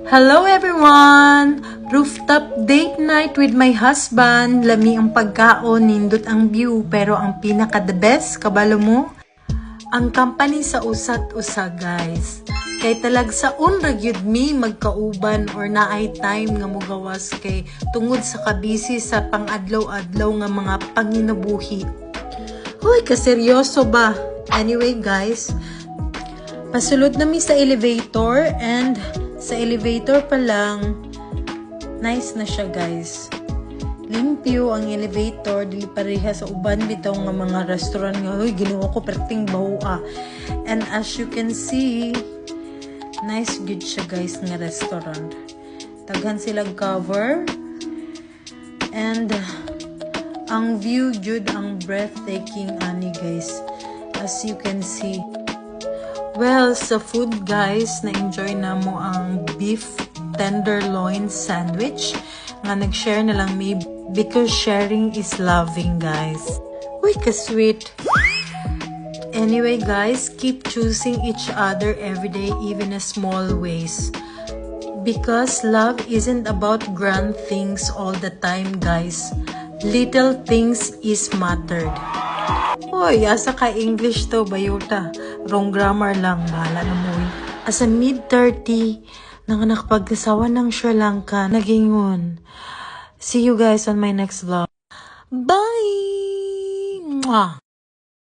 Hello everyone! Rooftop date night with my husband. Lami ang pagkaon, nindot ang view, pero ang pinaka the best, kabalo mo? Ang company sa usat-usa guys. Kay talag sa unrag yud mi magkauban or naay time nga mugawas kay tungod sa kabisi sa pang-adlaw-adlaw nga mga panginabuhi. Hoy, kaseryoso ba? Anyway guys, pasulod na mi sa elevator and sa elevator pa lang, nice na siya guys. Limpyo ang elevator, dili pareha sa uban bitaw nga mga restaurant nga, hoy ginuo ko perting bahua. And as you can see, nice good siya guys nga restaurant. Taghan silang cover. And ang view jud ang breathtaking ani guys. As you can see. Well, sa food guys, na-enjoy na mo ang beef tenderloin sandwich. Nga nag-share na lang me because sharing is loving guys. Uy, ka-sweet. Anyway guys, keep choosing each other everyday, even in small ways. Because love isn't about grand things all the time guys. Little things is mattered. Hoy, asa ka English to, bayuta. Wrong grammar lang, bahala na mo. As a mid-30, nanganak pagkasawa ng Sri Lanka, nagingon. See you guys on my next vlog. Bye! Mwah!